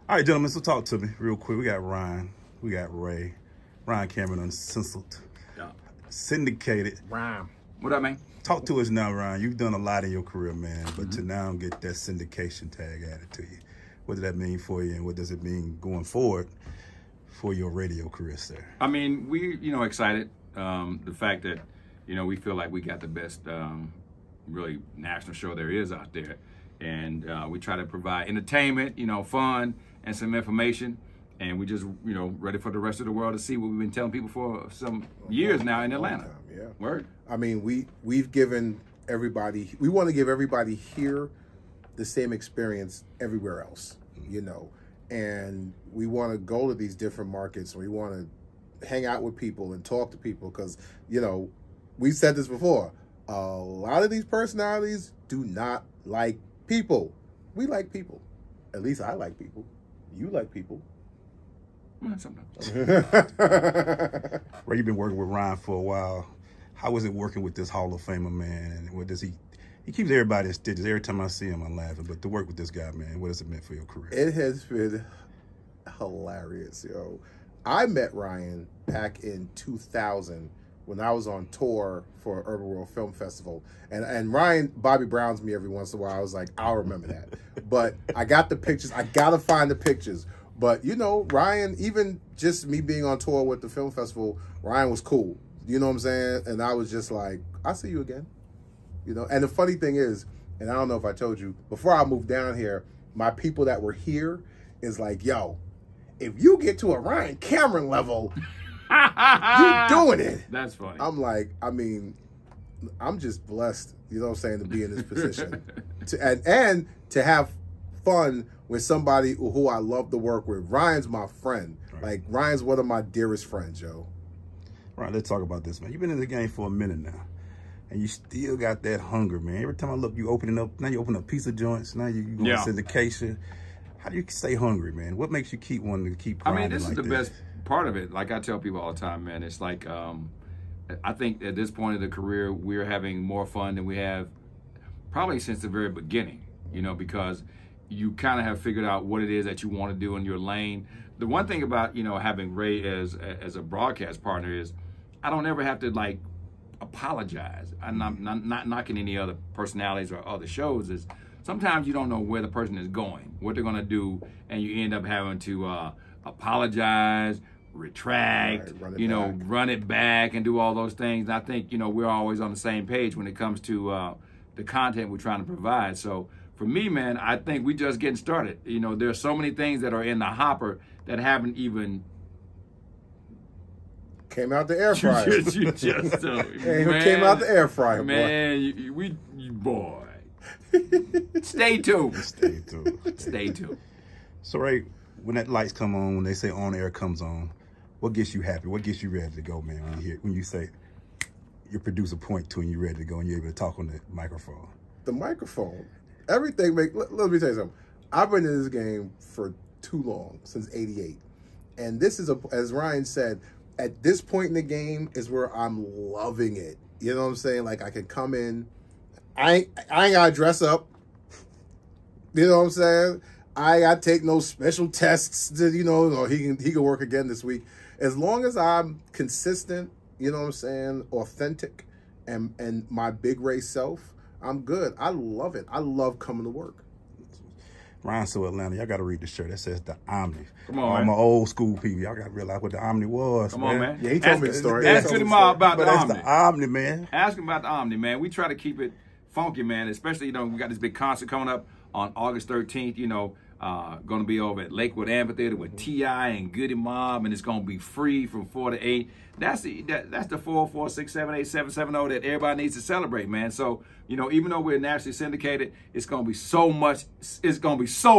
All right, gentlemen, so talk to me real quick. We got Ryan, we got Ray, Ryan Cameron Uncensored, Yeah. syndicated. Ryan. What up, man? Talk to us now, Ryan. You've done a lot in your career, man, but to now get that syndication tag added to you, what does that mean for you, and what does it mean going forward for your radio career, sir? I mean, we, excited. The fact that, we feel like we got the best, really national show there is out there. And we try to provide entertainment, fun, and some information. And we just, ready for the rest of the world to see what we've been telling people for some years now in Atlanta. Yeah. Word. I mean, we've given everybody, we want to give everybody here the same experience everywhere else, and we want to go to these different markets. We want to hang out with people and talk to people because, we've said this before, a lot of these personalities do not like people. We like people. At least I like people. You like people. Sometimes. Ray, you've been working with Ryan for a while. How is it working with this Hall of Famer, man? And what does he keeps everybody in stitches. Every time I see him, I'm laughing. But to work with this guy, man, what has it meant for your career? It has been hilarious, yo. I met Ryan back in 2000 when I was on tour for Urban World Film Festival. And Ryan, Bobby Browns me every once in a while. I was like, I'll remember that. But I got the pictures. I got to find the pictures. But, Ryan, even just me being on tour with the film festival, Ryan was cool. You know what I'm saying? And I was just like, I'll see you again. And the funny thing is, and I don't know if I told you, before I moved down here, my people that were here is like, yo, if you get to a Ryan Cameron level, you doing it. That's funny. I'm like, I'm just blessed, to be in this position. and to have fun with somebody who I love to work with. Ryan's my friend. Right. Like, Ryan's one of my dearest friends, yo. Right, let's talk about this, man. You've been in the game for a minute now, and you still got that hunger, man. Every time I look, you opening up. Now you open up pizza joints. Now you going syndication. How do you stay hungry, man? What makes you keep wanting to keep grinding? This like is the best part of it. Like I tell people all the time, man, it's like, I think at this point of the career, we're having more fun than we have probably since the very beginning, because you kind of have figured out what it is that you want to do in your lane. The one thing about, having Ray as a broadcast partner is I don't ever have to, apologize. I'm not knocking any other personalities or other shows. Is sometimes you don't know where the person is going, what they're going to do, and you end up having to apologize, retract, run it back and do all those things. And I think, we're always on the same page when it comes to the content we're trying to provide. So for me, man, I think we just getting started. There's so many things that are in the hopper that haven't even came out the air fryer. you just came out the air fryer, man. Boy. Stay tuned. Stay tuned. Stay tuned. So, Ray, when that lights come on, when they say on air comes on, what gets you happy? What gets you ready to go, man? When you say your producer point to and you're ready to go and you're able to talk on the microphone. The microphone, everything. Let me tell you something. I've been in this game for too long, since '88, and this is as Ryan said, at this point in the game is where I'm loving it. You know what I'm saying? Like, I can come in, I ain't gotta dress up. You know what I'm saying? I gotta take no special tests to, or he can work again this week. As long as I'm consistent, you know what I'm saying, authentic, and my big Ray self, I'm good. I love it. I love coming to work. Ryan, so Atlanta, y'all got to read the shirt that says the Omni. Come on, all man. my old school people, y'all got to realize what the Omni was. Come on, man. Yeah, he told me the story. Ask him about the Omni. That's the Omni, man. Ask him about the Omni, man. We try to keep it funky, man. Especially, we got this big concert coming up on August 13th. Going to be over at Lakewood Amphitheater with T.I. and Goody Mob, and it's going to be free from 4 to 8. That's the 446787770 that everybody needs to celebrate, man. So, even though we're nationally syndicated, it's going to be so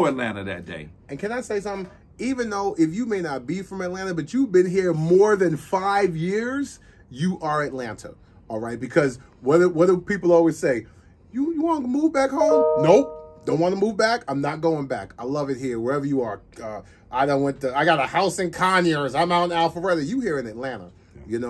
Atlanta that day. And can I say something? Even though if you may not be from Atlanta, but you've been here more than 5 years, you are Atlanta, all right? Because what do people always say? You want to move back home? Nope. Don't want to move back? I'm not going back. I love it here, wherever you are. I got a house in Conyers. I'm out in Alpharetta. You here in Atlanta,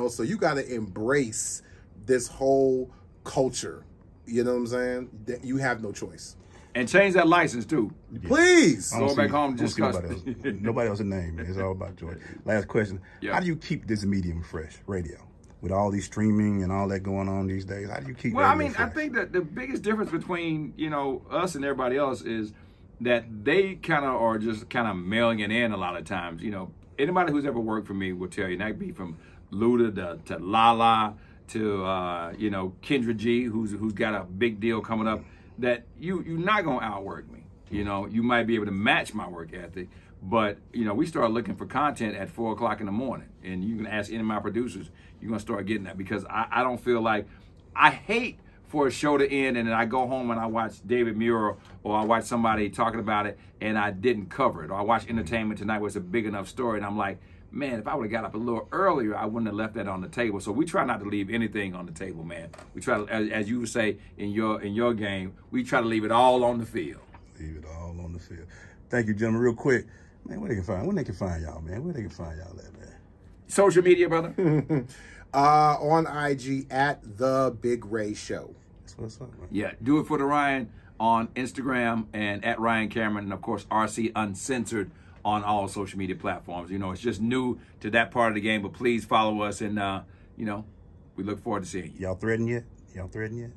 so you got to embrace this whole culture. You know what I'm saying? You have no choice. And change that license too. Please. Go back home and discuss. Nobody else's name, man. It's all about George. Last question. How do you keep this medium fresh, radio? With all these streaming and all that going on these days, how do you keep radio fresh? I think that the biggest difference between, us and everybody else is that they kind of are just kind of mailing it in a lot of times. Anybody who's ever worked for me will tell you, and that be from Luda to Lala to, Kendra G, who's got a big deal coming up, that you're not going to outwork me. You might be able to match my work ethic, but, we start looking for content at 4 o'clock in the morning, and you can ask any of my producers, you're going to start getting that, because I don't feel like, I hate for a show to end and then I go home and I watch David Muir or I watch somebody talking about it and I didn't cover it, or I watch Entertainment Tonight was a big enough story and I'm like, man, if I would have got up a little earlier, I wouldn't have left that on the table. So we try not to leave anything on the table, man. We try to, as you would say in your game, we try to leave it all on the field. Leave it all on the field. Thank you, gentlemen. Real quick, man, when they can find y'all, man? Where they can find y'all at, man? Social media, brother. On IG at The Big Ray Show. That's what's up, man. Yeah, do it for the Ryan on Instagram and at Ryan Cameron, and of course RC Uncensored on all social media platforms. It's just new to that part of the game, but please follow us, and we look forward to seeing you. Y'all threading yet? Y'all threading yet?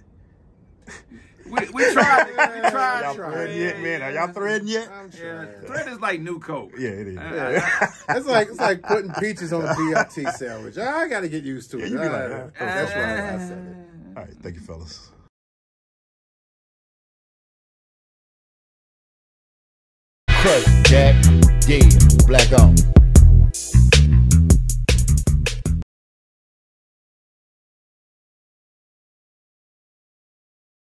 We tried. Y'all threading yet, man? Are y'all threading yet? I'm sure. Thread is like new coke. Yeah, it is. It's like putting peaches on a BLT sandwich. I got to get used to it. Yeah, you be like, that's right. I said it. All right, thank you, fellas. Crush, Jack, yeah, black on.